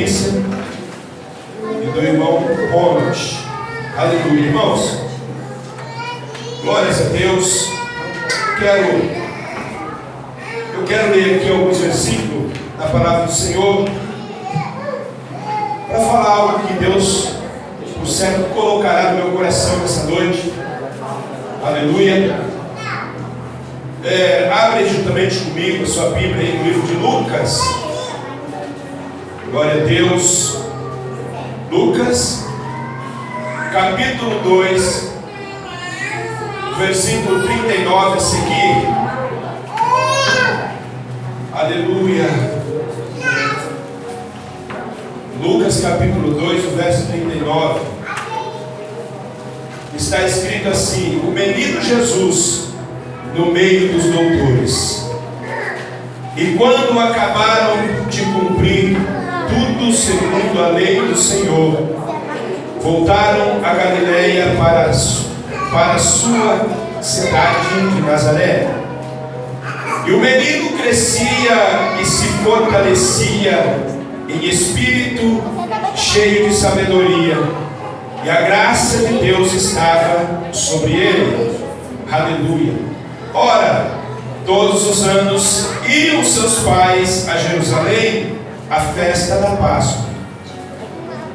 Patrícia e do irmão Ronald. Aleluia, irmãos. Glórias a Deus. Eu quero ler aqui alguns versículos da palavra do Senhor para falar algo que Deus, por certo, colocará no meu coração nessa noite. Aleluia. Abre juntamente comigo a sua Bíblia aí no livro de Lucas. Glória a Deus. Lucas, capítulo 2, versículo 39 a seguir. Aleluia. Lucas capítulo 2, o verso 39. Está escrito assim: o menino Jesus no meio dos doutores. E quando acabaram de cumprir tudo segundo a lei do Senhor, voltaram a Galileia para a sua cidade de Nazaré. E o menino crescia e se fortalecia em espírito, cheio de sabedoria, e a graça de Deus estava sobre ele. Aleluia. Ora, todos os anos iam seus pais a Jerusalém à festa da Páscoa.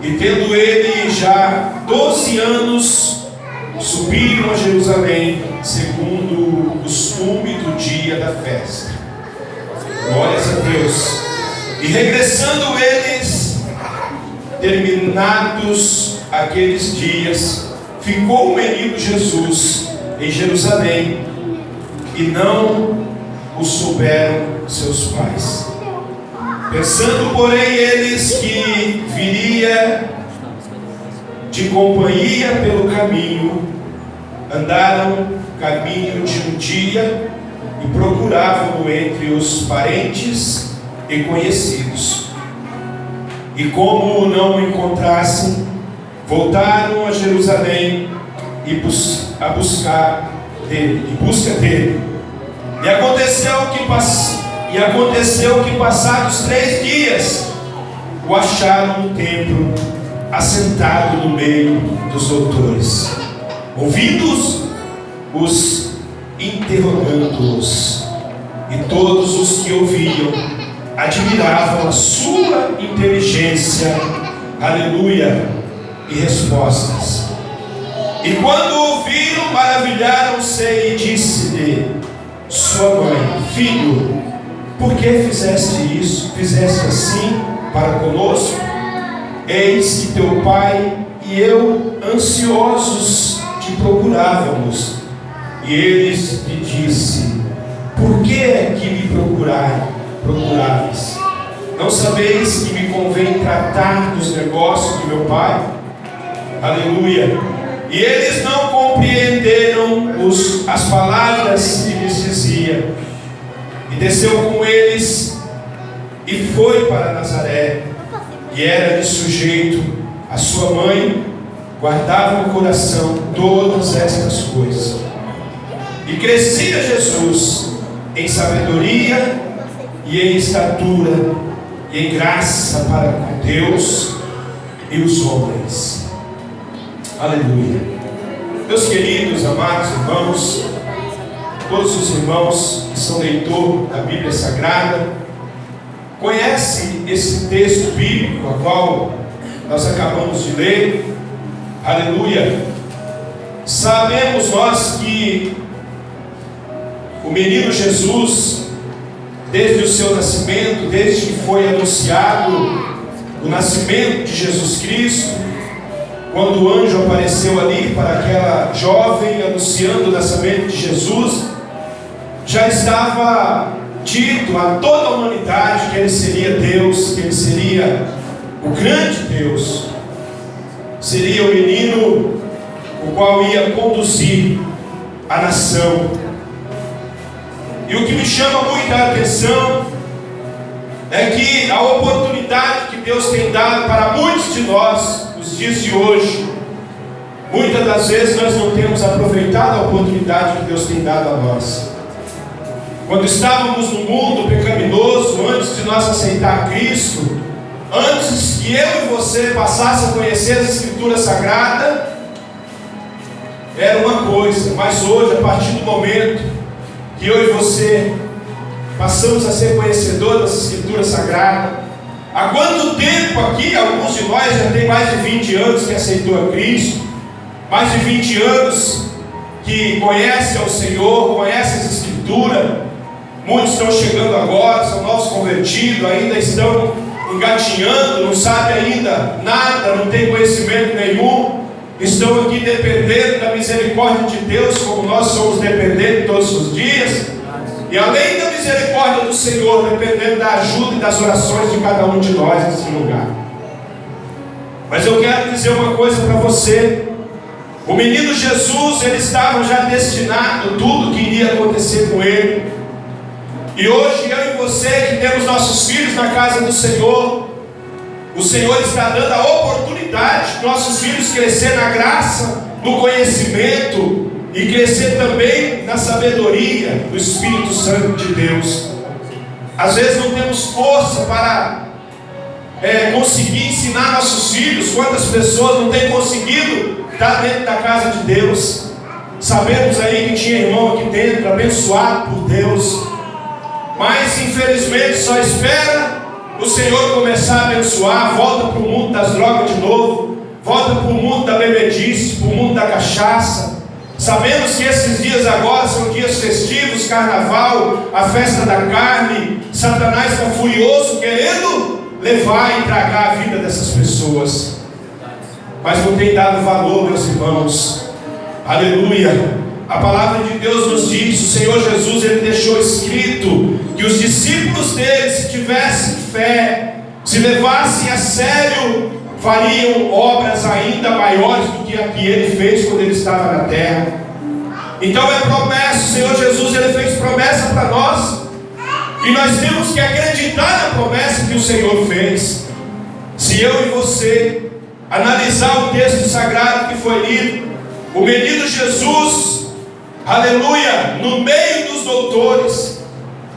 E tendo ele já 12 anos, subiram a Jerusalém, segundo o costume do dia da festa. Glórias a Deus. E regressando eles, terminados aqueles dias, ficou o menino Jesus em Jerusalém, e não o souberam seus pais. Pensando, porém, eles que viria de companhia pelo caminho, andaram caminho de um dia e procuravam-no entre os parentes e conhecidos. E como não o encontrassem, voltaram a Jerusalém em busca dele. E aconteceu que passados 3 dias, o acharam no templo, assentado no meio dos doutores, ouvindo-os, os interrogando-os. E todos os que ouviam admiravam a sua inteligência, aleluia, e respostas. E quando ouviram, maravilharam-se, e disse-lhe sua mãe: filho, por que fizeste assim para conosco? Eis que teu pai e eu ansiosos te procurávamos. E eles lhe disse: por que é que me procuráveis? Não sabeis que me convém tratar dos negócios de meu pai? Aleluia. E eles não compreenderam as palavras que lhes dizia. E desceu com eles e foi para Nazaré. E era-lhe sujeito a sua mãe, guardava no coração todas estas coisas. E crescia Jesus em sabedoria e em estatura e em graça para com Deus e os homens. Aleluia. Meus queridos, amados irmãos, todos os irmãos que são leitores da Bíblia Sagrada, conhecem esse texto bíblico, a qual nós acabamos de ler. Aleluia. Sabemos nós que o menino Jesus, desde o seu nascimento, desde que foi anunciado o nascimento de Jesus Cristo, quando o anjo apareceu ali para aquela jovem anunciando o nascimento de Jesus, já estava dito a toda a humanidade que ele seria Deus, que ele seria o grande Deus, seria o menino o qual ia conduzir a nação. E o que me chama muita atenção é que a oportunidade que Deus tem dado para muitos de nós nos dias de hoje, muitas das vezes nós não temos aproveitado a oportunidade que Deus tem dado a nós. Quando estávamos no mundo pecaminoso, antes de nós aceitar Cristo, antes que eu e você passasse a conhecer as Escrituras Sagradas, era uma coisa, mas hoje, a partir do momento que eu e você passamos a ser conhecedores das Escrituras Sagradas, há quanto tempo aqui, alguns de nós já tem mais de 20 anos que aceitou a Cristo, mais de 20 anos que conhece ao Senhor, conhece as Escrituras, muitos estão chegando agora, são novos convertidos, ainda estão engatinhando, não sabem ainda nada, não tem conhecimento nenhum, estão aqui dependendo da misericórdia de Deus, como nós somos dependentes todos os dias, e além da misericórdia do Senhor, dependendo da ajuda e das orações de cada um de nós nesse lugar. Mas eu quero dizer uma coisa para você: o menino Jesus, ele estava já destinado tudo que iria acontecer com ele. E hoje eu e você que temos nossos filhos na casa do Senhor, o Senhor está dando a oportunidade de nossos filhos crescer na graça, no conhecimento e crescer também na sabedoria do Espírito Santo de Deus. Às vezes não temos força para conseguir ensinar nossos filhos. Quantas pessoas não têm conseguido estar dentro da casa de Deus? Sabemos aí que tinha irmão aqui dentro, abençoado por Deus, mas infelizmente só espera o Senhor começar a abençoar, volta para o mundo das drogas de novo, volta para o mundo da bebedice, para o mundo da cachaça. Sabemos que esses dias agora são dias festivos, carnaval, a festa da carne. Satanás está furioso, querendo levar e tragar a vida dessas pessoas, mas não tem dado valor, meus irmãos. Aleluia. A palavra de Deus nos diz, o Senhor Jesus, ele deixou escrito que os discípulos dele, se tivessem fé, se levassem a sério, fariam obras ainda maiores do que a que ele fez quando ele estava na terra. Então é promessa, o Senhor Jesus, ele fez promessa para nós, e nós temos que acreditar na promessa que o Senhor fez. Se eu e você analisar o texto sagrado que foi lido, o menino Jesus, aleluia, no meio dos doutores,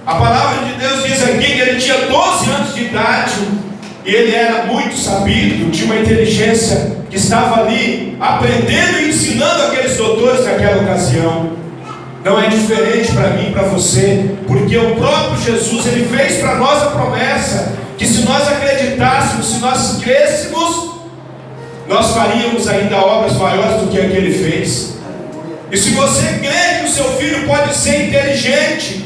a palavra de Deus diz aqui que ele tinha 12 anos de idade, e ele era muito sabido, tinha uma inteligência, que estava ali aprendendo e ensinando aqueles doutores naquela ocasião. Não é diferente para mim e para você, porque o próprio Jesus, ele fez para nós a promessa, que se nós acreditássemos, se nós crêssemos, nós faríamos ainda obras maiores do que a que ele fez. E se você crê que o seu filho pode ser inteligente,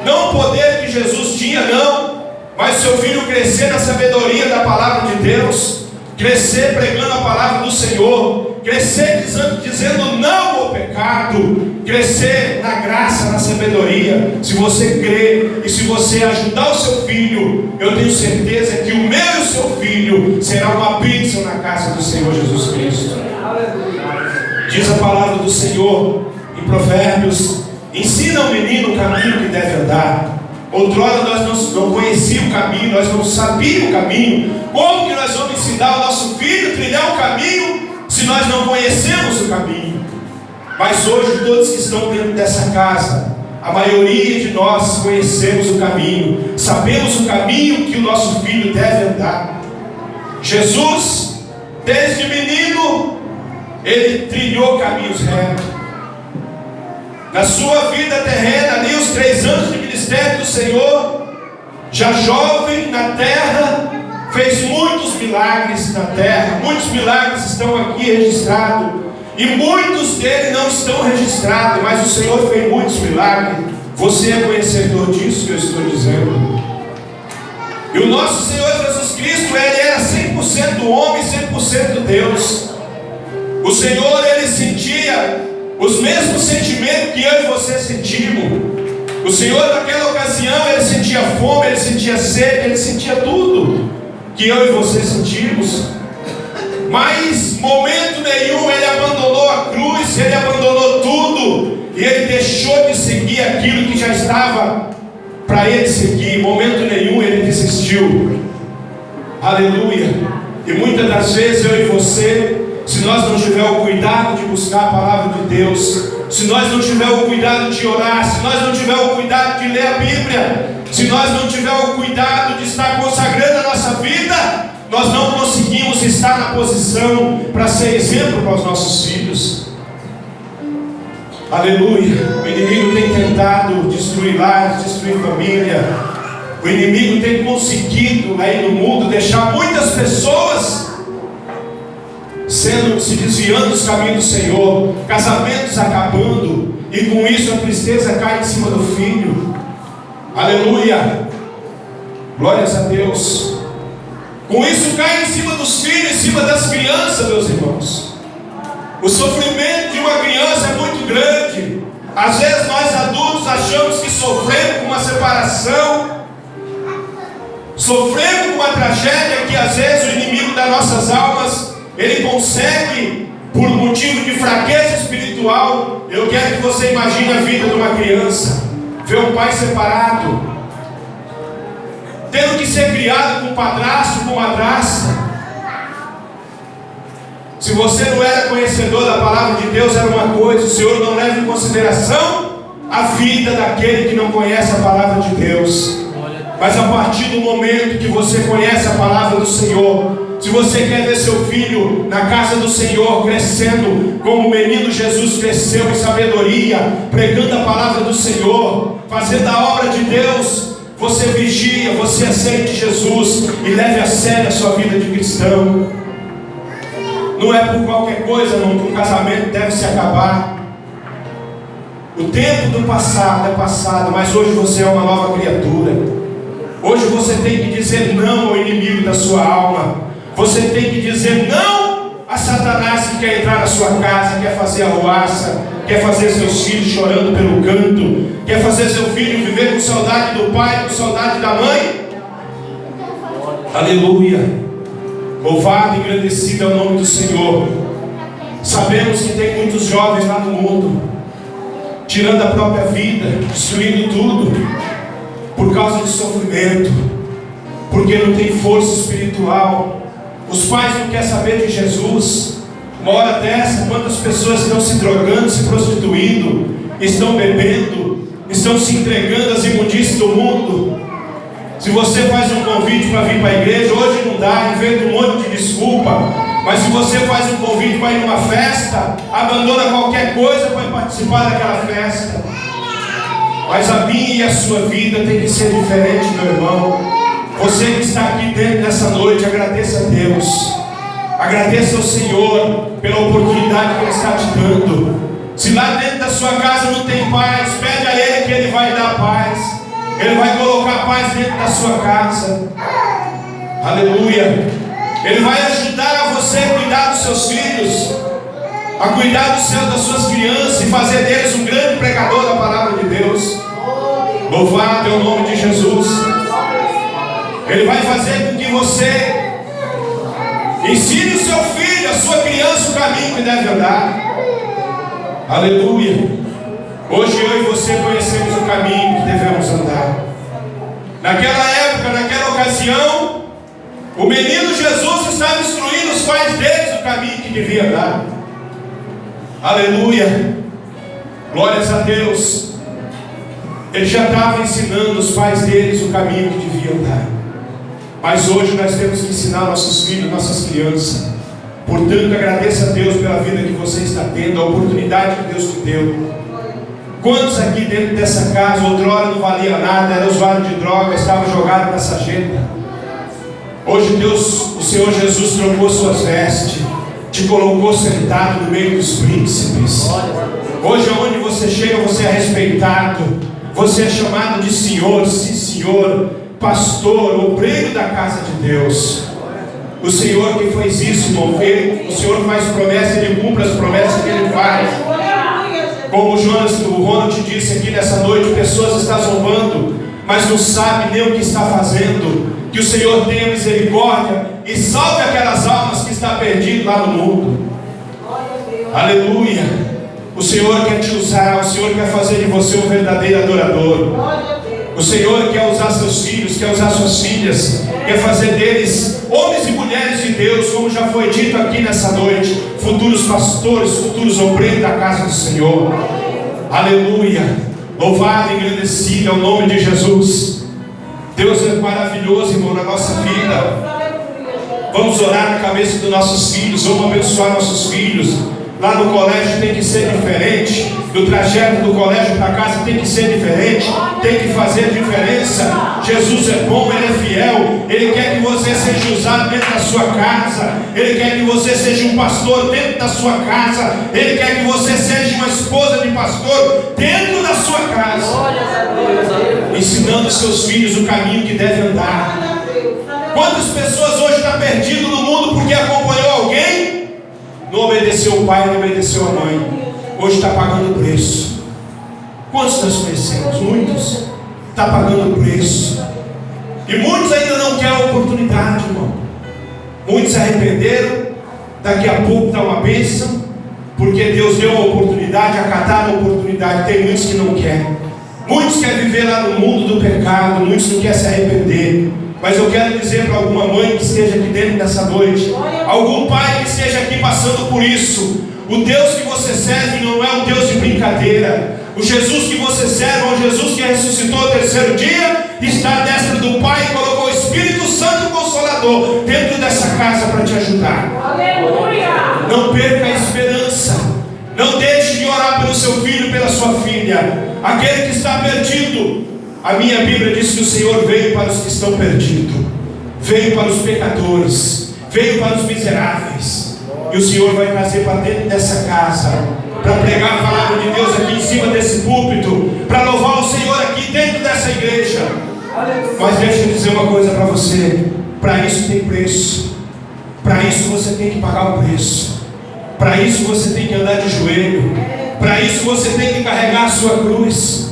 não o poder que Jesus tinha, não, mas o seu filho crescer na sabedoria da palavra de Deus, crescer pregando a palavra do Senhor, crescer dizendo não ao pecado, crescer na graça, na sabedoria. Se você crê e se você ajudar o seu filho, eu tenho certeza que o meu e o seu filho será uma bênção na casa do Senhor Jesus Cristo. Diz a palavra do Senhor em Provérbios: ensina ao menino o caminho que deve andar. Outrora nós não conhecíamos o caminho, nós não sabíamos o caminho. Como que nós vamos ensinar o nosso filho a trilhar o caminho se nós não conhecemos o caminho? Mas hoje todos que estão dentro dessa casa, a maioria de nós conhecemos o caminho, sabemos o caminho que o nosso filho deve andar. Jesus, desde menino, ele trilhou caminhos retos. Na sua vida terrena, ali os 3 anos de ministério do Senhor, já jovem na terra, fez muitos milagres na terra. Muitos milagres estão aqui registrados, e muitos deles não estão registrados, mas o Senhor fez muitos milagres. Você é conhecedor disso que eu estou dizendo. E o nosso Senhor Jesus Cristo, ele era 100% homem, 100% Deus. O Senhor, ele sentia os mesmos sentimentos que eu e você sentimos. O Senhor naquela ocasião, ele sentia fome, ele sentia sede, ele sentia tudo que eu e você sentimos. Mas momento nenhum ele abandonou a cruz, ele abandonou tudo, e ele deixou de seguir aquilo que já estava para ele seguir. Momento nenhum ele desistiu. Aleluia. E muitas das vezes eu e você, se nós não tivermos o cuidado de buscar a palavra de Deus, se nós não tivermos o cuidado de orar, se nós não tivermos o cuidado de ler a Bíblia, se nós não tivermos o cuidado de estar consagrando a nossa vida, nós não conseguimos estar na posição para ser exemplo para os nossos filhos. Aleluia. O inimigo tem tentado destruir lares, destruir família. O inimigo tem conseguido aí no mundo deixar muitas pessoas se desviando dos caminhos do Senhor, casamentos acabando, e com isso a tristeza cai em cima do filho. Aleluia. Glórias a Deus. Com isso cai em cima dos filhos, em cima das crianças, meus irmãos. O sofrimento de uma criança é muito grande. Às vezes nós adultos achamos que sofremos com uma separação, sofremos com uma tragédia que às vezes o inimigo das nossas almas, ele consegue, por motivo de fraqueza espiritual. Eu quero que você imagine a vida de uma criança, ver um pai separado, tendo que ser criado com padrasto, com madrasta. Se você não era conhecedor da palavra de Deus, era uma coisa. O Senhor não leva em consideração a vida daquele que não conhece a palavra de Deus. Mas a partir do momento que você conhece a palavra do Senhor, se você quer ver seu filho na casa do Senhor crescendo como o menino Jesus cresceu em sabedoria, pregando a palavra do Senhor, fazendo a obra de Deus, você vigia, você aceite Jesus e leve a sério a sua vida de cristão. Não é por qualquer coisa não, que um casamento deve se acabar. O tempo do passado é passado, mas hoje você é uma nova criatura. Hoje você tem que dizer não ao inimigo da sua alma. Você tem que dizer não a Satanás que quer entrar na sua casa, quer fazer arruaça, quer fazer seus filhos chorando pelo canto, quer fazer seu filho viver com saudade do pai, com saudade da mãe. Aleluia. Louvado e engrandecido é o nome do Senhor. Sabemos que tem muitos jovens lá no mundo tirando a própria vida, destruindo tudo por causa de sofrimento, porque não tem força espiritual. Os pais não querem saber de Jesus. Uma hora dessa, quantas pessoas estão se drogando, se prostituindo, estão bebendo, estão se entregando às imundícias do mundo. Se você faz um convite para vir para a igreja, hoje não dá, inventa um monte de desculpa. Mas se você faz um convite para ir numa festa, abandona qualquer coisa para participar daquela festa. Mas a minha e a sua vida tem que ser diferente, meu irmão. Você que está aqui dentro nessa noite, agradeça a Deus. Agradeça ao Senhor pela oportunidade que Ele está te dando. Se lá dentro da sua casa não tem paz, pede a Ele que Ele vai dar paz. Ele vai colocar paz dentro da sua casa. Aleluia. Ele vai ajudar a você a cuidar dos seus filhos, a cuidar das suas crianças e fazer deles um grande pregador da palavra de Deus. Louvado é o nome de Jesus. Ele vai fazer com que você ensine o seu filho, a sua criança, o caminho que deve andar. Aleluia. Hoje eu e você conhecemos o caminho que devemos andar. Naquela época, naquela ocasião, o menino Jesus estava instruindo os pais deles o caminho que devia andar. Aleluia. Glórias a Deus. Ele já estava ensinando os pais deles o caminho que devia andar. Mas hoje nós temos que ensinar nossos filhos, nossas crianças. Portanto, agradeça a Deus pela vida que você está tendo, a oportunidade que Deus te deu. Quantos aqui dentro dessa casa, outrora não valia nada, era usuário de droga, estava jogado na sarjeta. Hoje Deus, o Senhor Jesus trocou suas vestes, te colocou sentado no meio dos príncipes. Hoje aonde você chega, você é respeitado, você é chamado de Senhor, sim Senhor, pastor, obreiro da casa de Deus. O Senhor que fez isso, irmão, o Senhor faz promessa, Ele cumpre as promessas que Ele faz. Como o Ronald disse aqui nessa noite, pessoas estão zombando, mas não sabem nem o que está fazendo. Que o Senhor tenha misericórdia e salve aquelas almas que estão perdidas lá no mundo. Aleluia. O Senhor quer te usar, o Senhor quer fazer de você um verdadeiro adorador. O Senhor quer usar seus filhos, quer usar suas filhas, quer fazer deles homens e mulheres de Deus, como já foi dito aqui nessa noite, futuros pastores, futuros obreiros da casa do Senhor. Aleluia. Louvado e engrandecido é o nome de Jesus. Deus é maravilhoso, irmão, na nossa vida. Vamos orar na cabeça dos nossos filhos, vamos abençoar nossos filhos. Lá no colégio tem que ser diferente, do trajeto do colégio para casa tem que ser diferente, tem que fazer diferença. Jesus é bom, Ele é fiel, Ele quer que você seja usado dentro da sua casa, Ele quer que você seja um pastor dentro da sua casa, Ele quer que você seja uma esposa de pastor dentro da sua casa, ensinando seus filhos o caminho que devem andar. Quantas pessoas hoje estão perdidas no mundo porque acompanhou alguém? Não obedeceu o pai, não obedeceu a mãe. Hoje está pagando o preço. Quantos nós conhecemos? Muitos. Está pagando o preço. E muitos ainda não querem a oportunidade, irmão. Muitos se arrependeram. Daqui a pouco está uma bênção, porque Deus deu a oportunidade, acataram a oportunidade. Tem muitos que não querem. Muitos querem viver lá no mundo do pecado. Muitos não querem se arrepender. Mas eu quero dizer para alguma mãe que esteja aqui dentro dessa noite, algum pai que esteja aqui passando por isso: o Deus que você serve não é um Deus de brincadeira. O Jesus que você serve é um Jesus que ressuscitou ao terceiro dia, está à destra do Pai e colocou o Espírito Santo Consolador dentro dessa casa para te ajudar. Aleluia! Não perca a esperança. Não deixe de orar pelo seu filho, pela sua filha, aquele que está perdido. A minha Bíblia diz que o Senhor veio para os que estão perdidos, veio para os pecadores, veio para os miseráveis. E o Senhor vai trazer para dentro dessa casa, para pregar a palavra de Deus aqui em cima desse púlpito, para louvar o Senhor aqui dentro dessa igreja. Mas deixa eu dizer uma coisa para você: para isso tem preço, para isso você tem que pagar o preço, para isso você tem que andar de joelho, para isso você tem que carregar a sua cruz.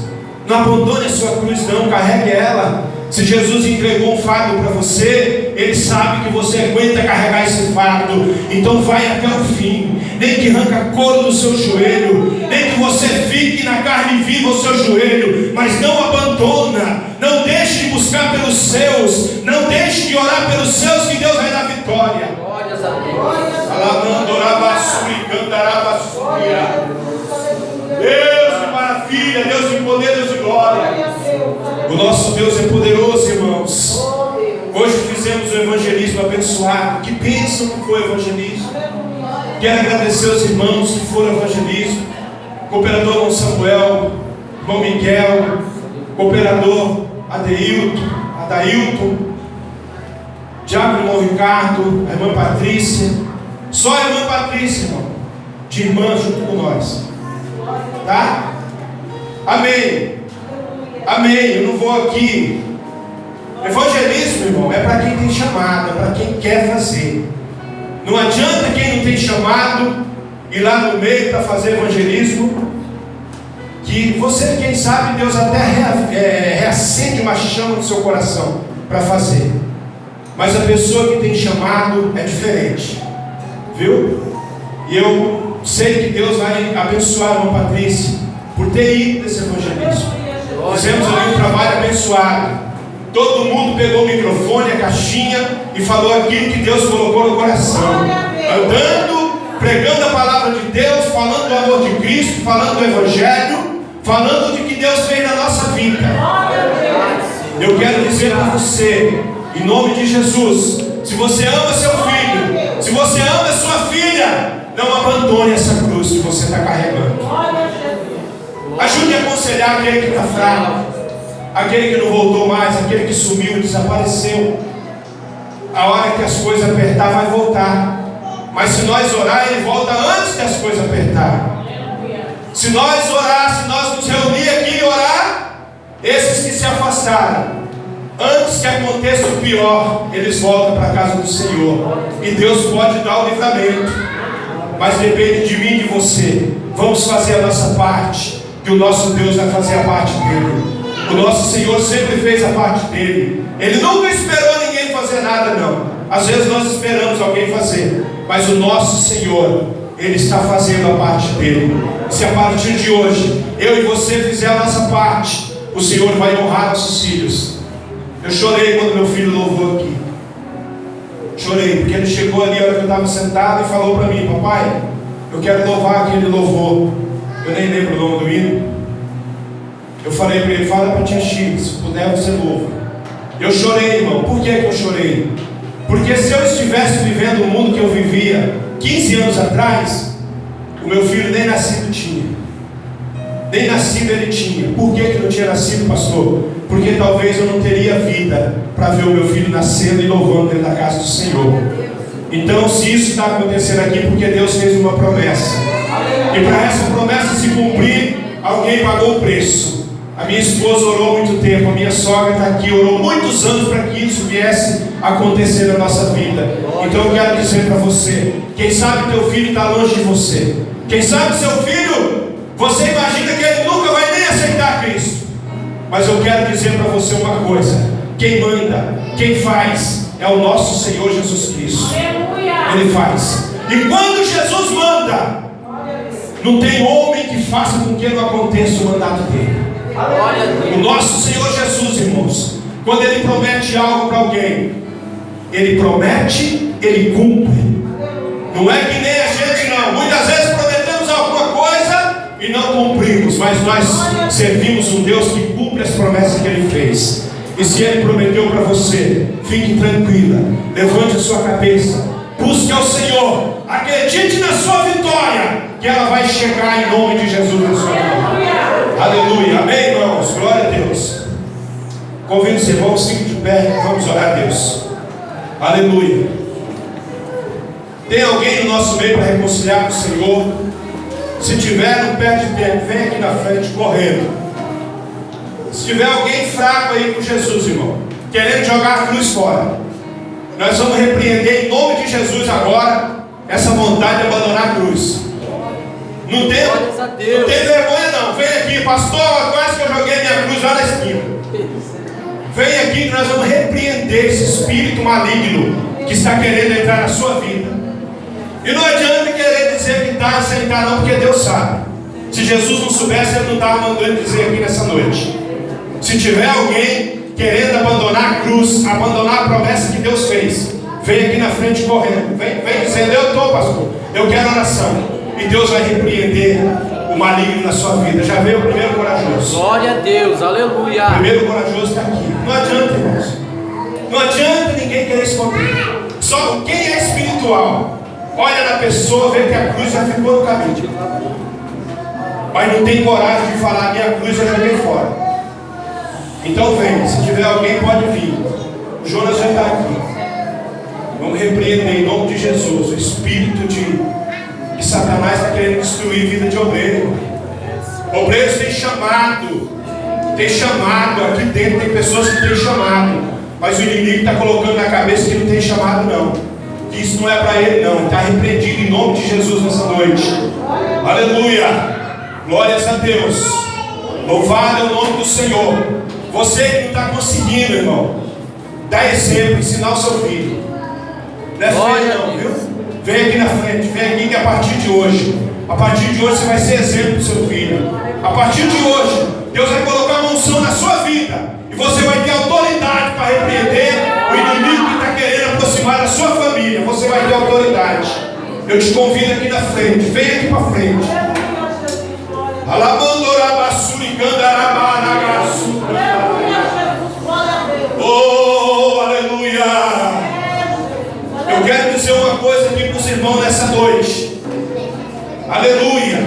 Não abandone a sua cruz, não, carregue ela. Se Jesus entregou um fardo para você, Ele sabe que você aguenta carregar esse fardo. Então vai até o fim. Nem que arranca couro do seu joelho, nem que você fique na carne viva o seu joelho, mas não abandona. Não deixe de buscar pelos seus, não deixe de orar pelos seus, que Deus vai dar vitória. Glórias a Deus. Maravilha, Deus de poder, Deus de glória. O nosso Deus é poderoso, irmãos. Hoje fizemos o evangelismo abençoado. Que bênção que foi o evangelismo. Quero agradecer aos irmãos que foram ao evangelismo. Cooperador Dom Samuel, irmão Miguel, cooperador Adailton, diácono irmão Ricardo, a irmã Patrícia. Só a irmã Patrícia, irmão, de irmã junto com nós. Tá? Amém. Amém. Eu não vou aqui. Evangelismo, irmão, é para quem tem chamado, é para quem quer fazer. Não adianta quem não tem chamado ir lá no meio para fazer evangelismo, que você, quem sabe, Deus até reacende uma chama no seu coração para fazer. Mas a pessoa que tem chamado é diferente, viu? E eu sei que Deus vai abençoar a irmã Patrícia por ter ido nesse evangelismo. Fizemos ali um trabalho abençoado. Todo mundo pegou o microfone, a caixinha, e falou aquilo que Deus colocou no coração, andando, pregando a palavra de Deus, falando do amor de Cristo, falando do evangelho, falando de que Deus fez na nossa vida. Eu quero dizer para você, em nome de Jesus, se você ama seu filho, se você ama sua filha, não abandone essa cruz que você está carregando. Ajude a aconselhar aquele que está fraco, aquele que não voltou mais, aquele que sumiu, desapareceu. A hora que as coisas apertar, vai voltar. Mas se nós orar, Ele volta antes que as coisas apertar. Se nós orar, se nós nos reunir aqui e orar, esses que se afastaram, antes que aconteça o pior, eles voltam para a casa do Senhor. E Deus pode dar o livramento, mas depende de mim e de você. Vamos fazer a nossa parte, que o nosso Deus vai fazer a parte dele. O nosso Senhor sempre fez a parte dele. Ele nunca esperou ninguém fazer nada, não. Às vezes nós esperamos alguém fazer, mas o nosso Senhor, Ele está fazendo a parte dele. Se a partir de hoje eu e você fizer a nossa parte, o Senhor vai honrar nossos filhos. Eu chorei quando meu filho louvou aqui. Chorei, porque ele chegou ali a hora que eu estava sentado e falou para mim: papai, eu quero louvar aquele louvor. Eu nem lembro o nome do hino. Eu falei para ele: fala para a tia Chico, se puder você louva. Eu chorei, irmão. Por que eu chorei? Porque se eu estivesse vivendo o mundo que eu vivia 15 anos atrás, o meu filho nem nascido tinha. Nem nascido ele tinha. Por que não tinha nascido, pastor? Porque talvez eu não teria vida para ver o meu filho nascendo e louvando dentro da casa do Senhor. Então, se isso está acontecendo aqui, porque Deus fez uma promessa. E para essa promessa se cumprir, alguém pagou o preço. A minha esposa orou muito tempo, a minha sogra está aqui, orou muitos anos para que isso viesse a acontecer na nossa vida. Então eu quero dizer para você, quem sabe teu filho está longe de você. Quem sabe seu filho, você imagina que ele nunca vai nem aceitar Cristo. Mas eu quero dizer para você uma coisa: quem manda, quem faz, é o nosso Senhor Jesus Cristo. Ele faz. E quando Jesus manda, não tem homem que faça com que não aconteça o mandato dele. O nosso Senhor Jesus, irmãos, quando Ele promete algo para alguém, Ele promete, Ele cumpre. Não é que nem a gente não. Muitas vezes prometemos alguma coisa e não cumprimos, mas nós servimos um Deus que cumpre as promessas que Ele fez. E se Ele prometeu para você, fique tranquila, levante a sua cabeça, busque ao Senhor, acredite na sua vitória, que ela vai chegar em nome de Jesus na sua vida. Aleluia, amém, irmãos, glória a Deus. Convido os irmãos, fiquem de pé, vamos orar a Deus. Aleluia. Tem alguém no nosso meio para reconciliar com o Senhor? Se tiver, não perde tempo, vem aqui na frente correndo. Se tiver alguém fraco aí com Jesus, irmão, querendo jogar a cruz fora, nós vamos repreender em nome de Jesus agora essa vontade de abandonar a cruz. Não tem vergonha não. Vem aqui, pastor, quase que eu joguei minha cruz lá na esquina. Vem aqui que nós vamos repreender esse espírito maligno que está querendo entrar na sua vida. E não adianta querer dizer que está e sentar não, porque Deus sabe. Se Jesus não soubesse, Ele não estava mandando dizer aqui nessa noite. Se tiver alguém querendo abandonar a cruz, abandonar a promessa que Deus fez, vem aqui na frente correndo. Vem dizendo: eu estou, pastor, eu quero oração. E Deus vai repreender o maligno na sua vida. Já veio o primeiro corajoso. Glória a Deus, aleluia. O primeiro corajoso está aqui. Não adianta, irmãos. Não adianta ninguém querer esconder. Só quem é espiritual olha na pessoa, vê que a cruz já ficou no caminho, mas não tem coragem de falar: minha cruz eu joguei fora. Então vem, se tiver alguém pode vir. O Jonas já está aqui. Vamos repreender em nome de Jesus o espírito de que Satanás está querendo destruir a vida de obreiro. Obreiros têm chamado aqui dentro, tem pessoas que têm chamado, mas o inimigo está colocando na cabeça que não tem chamado não, que isso não é para ele não. Está repreendido em nome de Jesus nessa noite. Aleluia, glórias a Deus, louvado é o nome do Senhor. Você que não está conseguindo, irmão, dá exemplo, ensinar o seu filho. Não é feio não, viu? Vem aqui na frente, vem aqui que a partir de hoje você vai ser exemplo do seu filho. A partir de hoje, Deus vai colocar uma unção na sua vida, e você vai ter autoridade para repreender o inimigo que está querendo aproximar da sua família. Você vai ter autoridade. Eu te convido aqui na frente, vem aqui para frente. Oh, aleluia. Eu quero dizer uma coisa aqui para os irmãos nessa noite. Aleluia.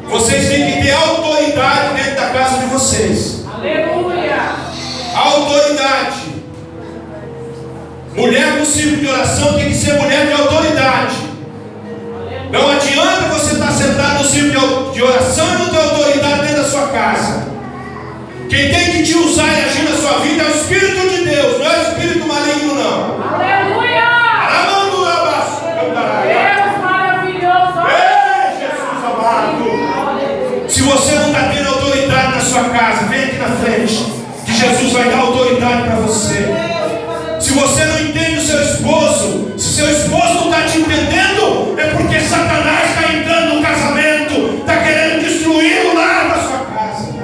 Vocês têm que ter autoridade dentro da casa de vocês. Aleluia. Autoridade. Mulher no círculo de oração tem que ser mulher de autoridade. Não adianta você estar sentado no círculo de oração e não ter autoridade dentro da sua casa. Quem tem que te usar e agir na sua vida é o Espírito de Deus, não é o Espírito maligno não. Aleluia! Deus maravilhoso! Ei, Jesus amado! Se você não está tendo autoridade na sua casa, vem aqui na frente, que Jesus vai dar autoridade para você. Se você não entende o seu esposo, se seu esposo não está te entendendo, é porque Satanás está entrando no casamento, está querendo destruir o lar da sua casa.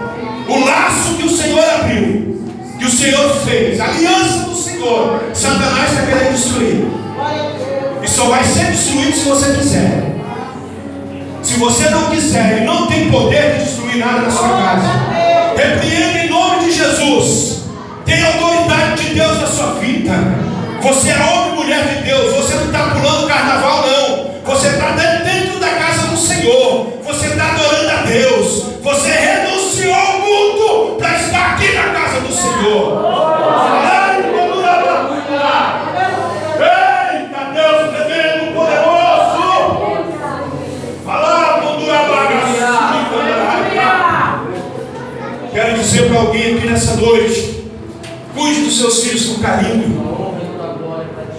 O laço que o Senhor abriu, que o Senhor fez, a aliança do Senhor, Satanás está querendo destruir. E só vai ser destruído se você quiser. Se você não quiser, ele não tem poder de destruir nada na sua casa. Repreenda em nome de Jesus. Tem autoridade de Deus na sua vida. Você é homem e mulher de Deus. Você não está pulando carnaval, não. Você está dentro da casa do Senhor. Você está adorando a Deus. Você renunciou ao mundo para estar aqui na casa do Senhor. Eita, Deus tremendo, poderoso. Quero dizer para alguém aqui nessa noite: cuide dos seus filhos com carinho.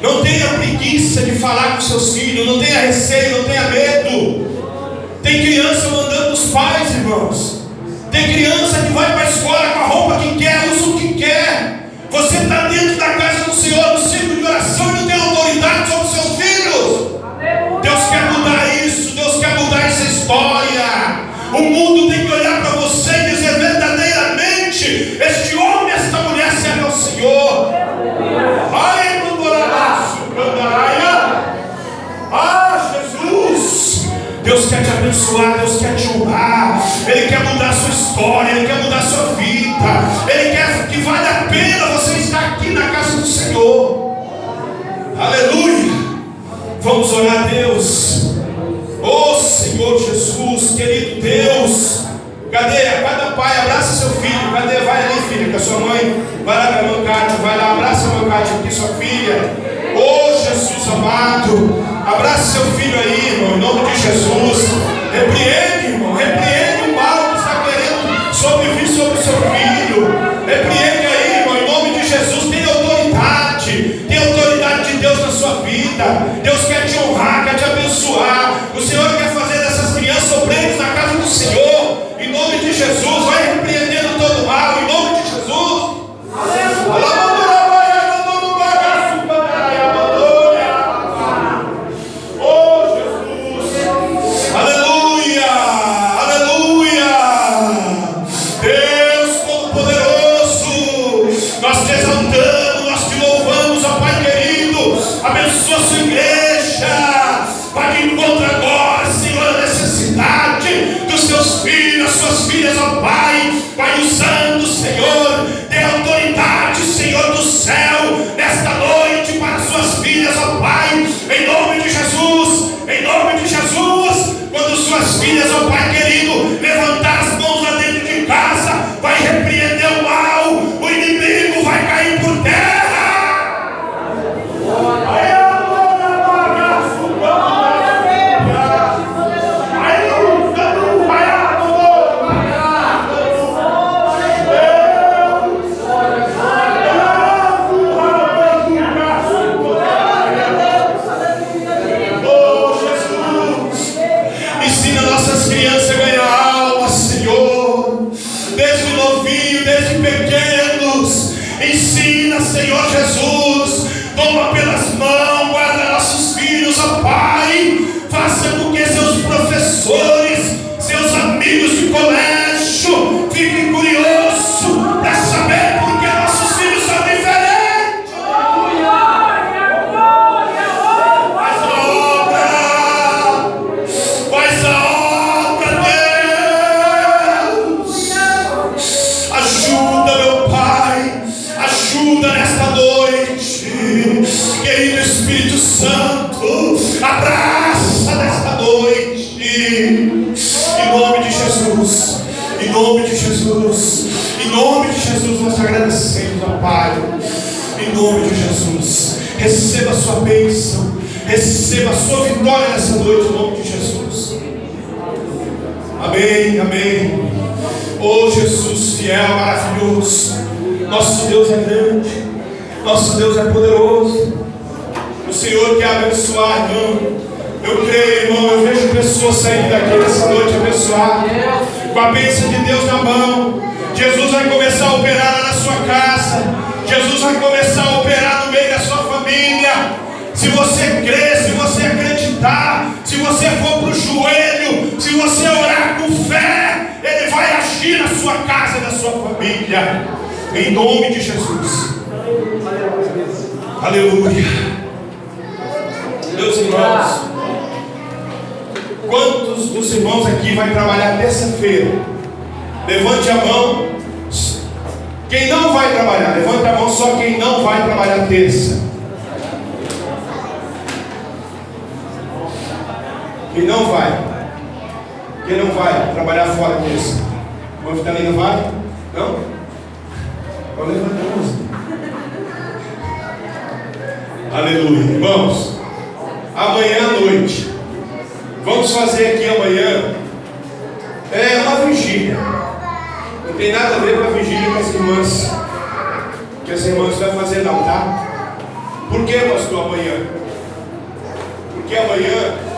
Não tenha preguiça de falar com seus filhos. Não tenha receio, não tenha medo. Tem criança mandando os pais, irmãos. Tem criança que vai para a escola com a roupa que quer, usa o que quer. Você está dentro da casa do Senhor, no círculo de oração, e não tem autoridade sobre os seus filhos. Deus quer mudar isso. Deus quer mudar essa história. O mundo tem que olhar para você e dizer verdadeiramente: este homem, esta mulher serve ao Senhor. Jesus, Deus quer te abençoar, Deus quer te honrar. Ele quer mudar a sua história, Ele quer mudar a sua vida. Ele quer que vale a pena você estar aqui na casa do Senhor. Aleluia. Vamos orar a Deus. Oh Senhor Jesus, querido Deus. Cadê? Cada pai abraça seu filho. Cadê? Vai ali, filha, com a sua mãe. Vai lá, minha irmã Cátia. Vai lá, abraça a irmã Cátia aqui, sua filha. Oh Jesus amado, abraça seu filho aí, irmão, em nome de Jesus. Repreende, irmão, repreende o mal que está querendo sobrevir sobre o seu filho. Repreende aí, irmão, em nome de Jesus. Tem autoridade de Deus na sua vida. Deus quer te honrar, quer te abençoar. O Senhor quer fazer dessas crianças obreiros na casa do Senhor. Em nome de Jesus, vai repreendendo todo mal, em nome de Jesus. Aleluia. Abençoa a sua igreja, para que encontre agora, Senhor, a necessidade dos seus filhos, as suas filhas, ó Pai. Vai usando, Senhor, dê autoridade, Senhor do céu, nesta noite para as suas filhas, ó Pai, em nome de Jesus, em nome de Jesus. Quando suas filhas, ó Pai querido, levantar as mãos lá dentro de casa, vai repreender o mal, o inimigo vai cair por terra. Senhor Jesus, toma pelas mãos, guarda nossos filhos, ó Pai. Faça com que seus professores, seus amigos de colégio fiquem curiosos para saber por que nossos filhos são diferentes. Faz a obra, Deus. Ajuda, meu Pai. Ajuda nesta noite, querido Espírito Santo, abraça nesta noite, em nome de Jesus, em nome de Jesus, em nome de Jesus. Nós te agradecemos, ó Pai, em nome de Jesus. Receba a sua bênção, receba a sua vitória nessa noite, em nome de Jesus. Amém, amém. Oh Jesus fiel, maravilhoso. Nosso Deus é grande, nosso Deus é poderoso. O Senhor quer abençoar, irmão. Eu creio, irmão, eu vejo pessoas saindo daqui nessa noite abençoadas, com a bênção de Deus na mão. Jesus vai começar a operar lá na sua casa. Jesus vai começar a operar no meio da sua família. Se você crer, se você acreditar, se você for para o joelho, se você orar com fé, Ele vai agir na sua casa e na sua família. Em nome de Jesus. Aleluia. Meus irmãos, quantos dos irmãos aqui vai trabalhar terça-feira? Levante a mão. Quem não vai trabalhar, levante a mão só quem não vai trabalhar terça. Quem não vai? Quem não vai trabalhar fora desse? O irmão Vitalina vai? Não? Então levanta a mão. Aleluia. Irmãos, amanhã à noite, vamos fazer aqui amanhã uma vigília. Não tem nada a ver com a vigília que as irmãs vão fazer não, tá? Por que, pastor, amanhã? Porque amanhã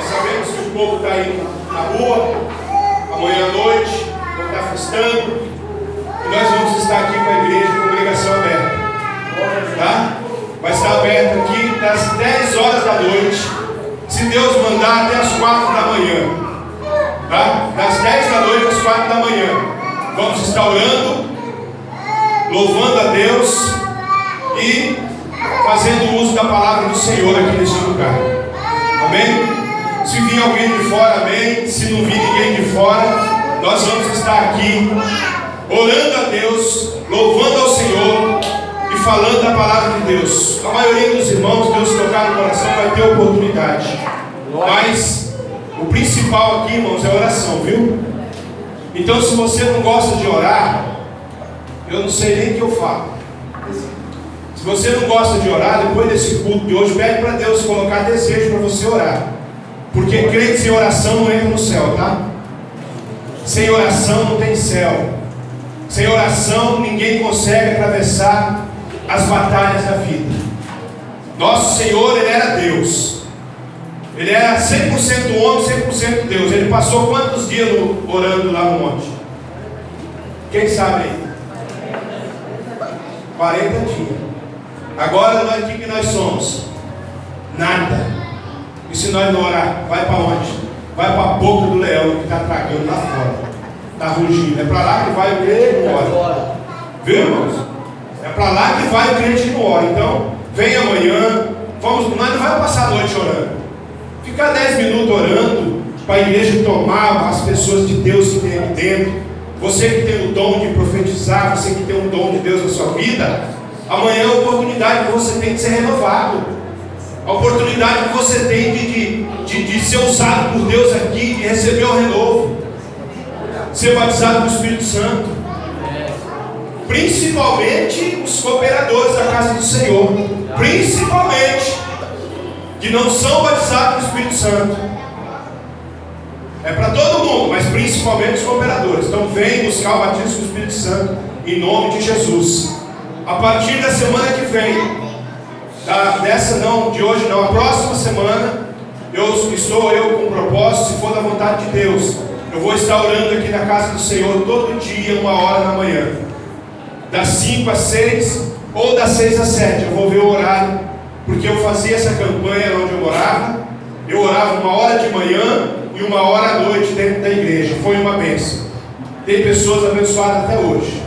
sabemos que o povo está aí na rua, amanhã à noite, vão estar festando, e nós vamos estar aqui com a igreja, a congregação aberta, tá? Vai estar aberta aqui das 10 horas da noite, se Deus mandar, até as 4 da manhã, tá? Das 10 da noite às 4 da manhã, vamos estar orando, louvando a Deus e fazendo uso da palavra do Senhor aqui neste lugar. Amém? Se vir alguém de fora, amém. Se não vir ninguém de fora, nós vamos estar aqui orando a Deus, louvando ao Senhor e falando da palavra de Deus. A maioria dos irmãos, Deus tocar no coração, vai ter oportunidade. Mas o principal aqui, irmãos, é a oração, viu? Então, se você não gosta de orar, eu não sei nem o que eu falo. Se você não gosta de orar, depois desse culto de hoje, pede para Deus colocar desejo para você orar. Porque crente sem oração não entra no céu, tá? Sem oração não tem céu. Sem oração ninguém consegue atravessar as batalhas da vida. Nosso Senhor, Ele era Deus. Ele era 100% homem, 100% Deus. Ele passou quantos dias orando lá no monte? Quem sabe aí? 40 dias. Agora nós, o que nós somos? Nada. E se nós não orar, vai para onde? Vai para a boca do leão que está tragando lá fora. Está rugindo. É para lá que vai o crente que não ora. Viu, irmãos? É para lá que vai o crente que não ora. Então, vem amanhã. Nós não vamos passar a noite orando. Ficar 10 minutos orando para a igreja tomar as pessoas de Deus que tem aqui dentro. Você que tem o dom de profetizar, você que tem o dom de Deus na sua vida, amanhã é a oportunidade que você tem de ser renovado. A oportunidade que você tem de ser usado por Deus aqui, de receber o renovo, ser batizado com o Espírito Santo. Principalmente os cooperadores da casa do Senhor. Principalmente que não são batizados com o Espírito Santo. É para todo mundo, mas principalmente os cooperadores. Então vem buscar o batismo com o Espírito Santo em nome de Jesus. A partir da semana que vem, de hoje não, a próxima semana, estou com um propósito, se for da vontade de Deus, eu vou estar orando aqui na casa do Senhor todo dia, 1h da manhã, das 5 às 6 ou das 6 às 7, eu vou ver o horário, porque eu fazia essa campanha onde eu morava, eu orava 1h de manhã e 1h à noite dentro da igreja, foi uma bênção. Tem pessoas abençoadas até hoje.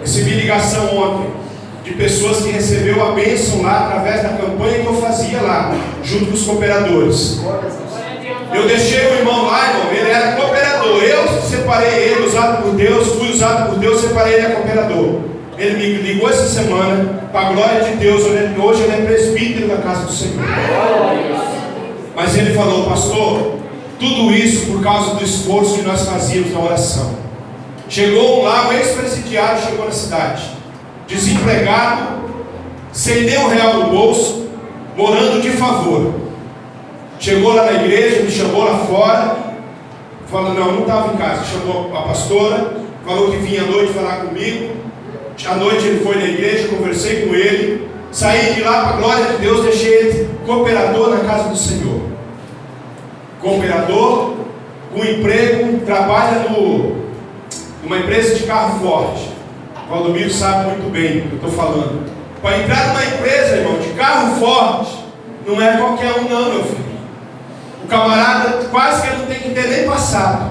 Recebi ligação ontem de pessoas que recebeu a bênção lá através da campanha que eu fazia lá, junto com os cooperadores. Eu deixei o irmão lá, irmão, ele era cooperador. Eu separei ele, usado por Deus, fui usado por Deus, separei ele a cooperador. Ele me ligou essa semana, para a glória de Deus, hoje ele é presbítero da casa do Senhor. Mas ele falou, pastor, tudo isso por causa do esforço que nós fazíamos na oração. Chegou lá, um ex-presidiário chegou na cidade, desempregado, sem nem R$1 no bolso, morando de favor. Chegou lá na igreja, me chamou lá fora, falou, não estava em casa, chamou a pastora, falou que vinha à noite falar comigo. À noite ele foi na igreja, conversei com ele, saí de lá para a glória de Deus, deixei ele cooperador na casa do Senhor. Cooperador, com emprego, trabalha numa empresa de carro forte. O Valdomiro sabe muito bem o que eu estou falando. Para entrar numa empresa, irmão, de carro forte, não é qualquer um não, meu filho. O camarada quase que ele não tem que ter nem passado.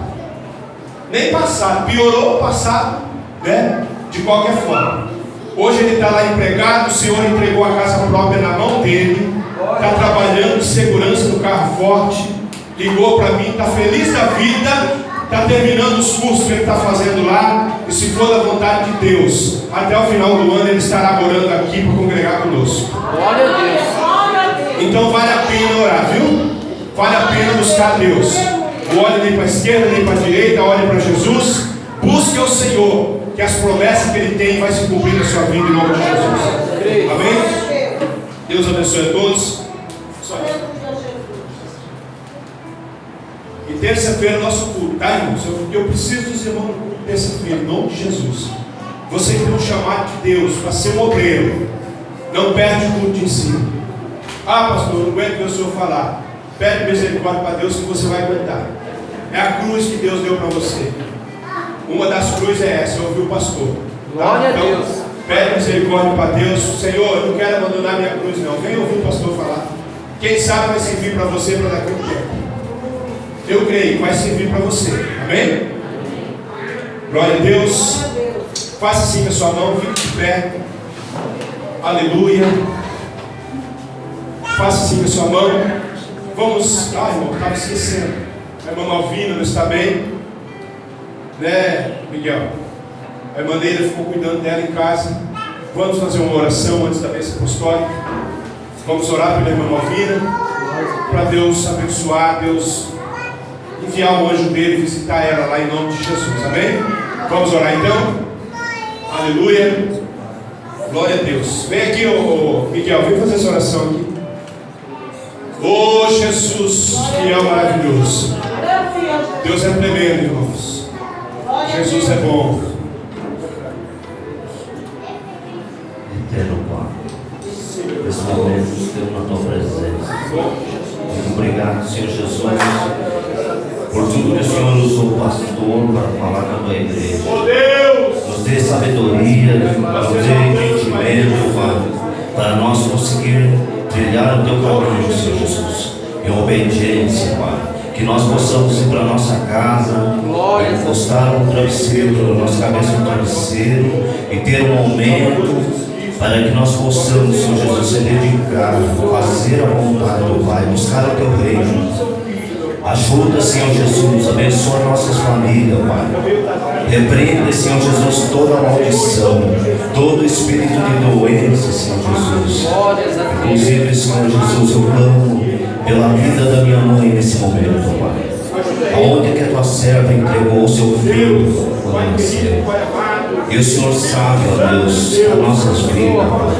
Nem passado, piorou o passado, né? De qualquer forma. Hoje ele está lá empregado, o Senhor entregou a casa própria na mão dele, está trabalhando de segurança no carro forte, ligou para mim, está feliz da vida, está terminando os cursos que ele está fazendo lá, e se for da vontade de Deus, até o final do ano ele estará morando aqui para congregar conosco. Glória a Deus. Então vale a pena orar, viu? vale a pena buscar a Deus. Não olhe nem para a esquerda, nem para a direita, olhe para Jesus. Busque o Senhor, que as promessas que Ele tem vai se cumprir na sua vida em nome de Jesus. Amém? Deus abençoe a todos. Só isso. E terça-feira nosso culto, tá, irmãos? Eu preciso dos irmãos no culto terça-feira, em nome de Jesus. Você tem um chamado de Deus para ser um obreiro. Não perde o culto de ensino. Ah, pastor, não aguento ver o senhor falar. Pede misericórdia para Deus que você vai aguentar. É a cruz que Deus deu para você. Uma das cruzes é essa, eu ouvi o pastor. Glória então, a Deus. Pede misericórdia para Deus. Senhor, eu não quero abandonar minha cruz, não. Vem ouvir o pastor falar. Quem sabe vai servir para você para daqui a um tempo. Eu creio que vai servir para você. Amém? Glória a Deus. Faça assim com a sua mão, fique de pé. Aleluia. Faça assim com a sua mão. Vamos. Ah, irmão, estava esquecendo. A irmã Malvina não está bem, né, Miguel? A irmã Neira ficou cuidando dela em casa. Vamos fazer uma oração antes da bênção apostólica. Vamos orar pela irmã Malvina, para Deus abençoar, Deus enviar o anjo dele visitar ela lá em nome de Jesus. Amém? Vamos orar então. Aleluia. Glória a Deus. Vem aqui, Miguel, vem fazer essa oração aqui. Oh Jesus, que é maravilhoso. Deus é tremendo, irmãos. Jesus é bom. Eterno Pai, nesse momento estamos na tua presença. Muito obrigado, Senhor Jesus, por tudo que o Senhor usou, pastor, para falar com a tua igreja. Nos dê sabedoria, nos dê entendimento, Pai, para nós conseguir trilhar o teu caminho, Senhor Jesus, em obediência, Pai. Que nós possamos ir para a nossa casa, encostar no travesseiro, a nossa cabeça no travesseiro, e ter um momento para que nós possamos, Senhor Jesus, se dedicar, fazer a vontade do Pai, buscar o teu reino. Ajuda, Senhor Jesus, abençoa nossas famílias, Pai. Repreenda, Senhor Jesus, toda a maldição, todo espírito de doença, Senhor Jesus. Inclusive, Senhor Jesus, eu clamo pela vida da minha mãe nesse momento, Pai. Aonde que a tua serva entregou o seu filho quando nasceu. E o Senhor sabe, ó Deus, as nossas vidas, Pai.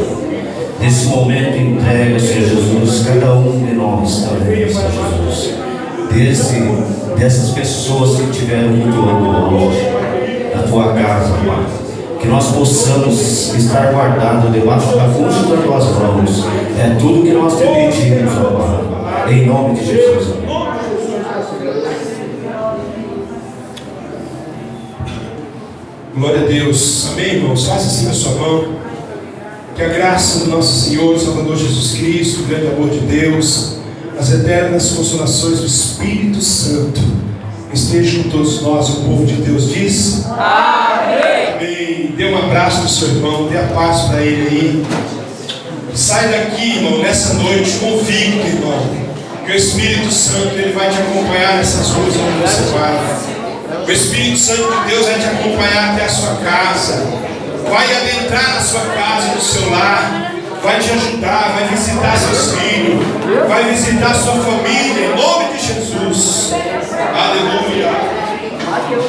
Nesse momento entrega, Senhor Jesus, cada um de nós também, Senhor Jesus. Dessas pessoas que tiveram muito hoje na tua casa, Pai. Que nós possamos estar guardados debaixo da força das tuas mãos. É tudo que nós te pedimos, ó Pai. Em nome de Jesus. Glória a Deus. Amém, irmãos? Faça assim na sua mão. Que a graça do nosso Senhor, Salvador Jesus Cristo, o grande amor de Deus, as eternas consolações do Espírito Santo estejam com todos nós. O povo de Deus diz: Amém. Amém. Dê um abraço no seu irmão, dê a paz para ele aí. Sai daqui, irmão, nessa noite convicto, irmão, que o Espírito Santo ele vai te acompanhar nessas ruas onde você vai. O Espírito Santo de Deus vai te acompanhar até a sua casa, vai adentrar na sua casa, no seu lar, vai te ajudar, vai visitar seus filhos, vai visitar sua família, em nome de Jesus. Aleluia.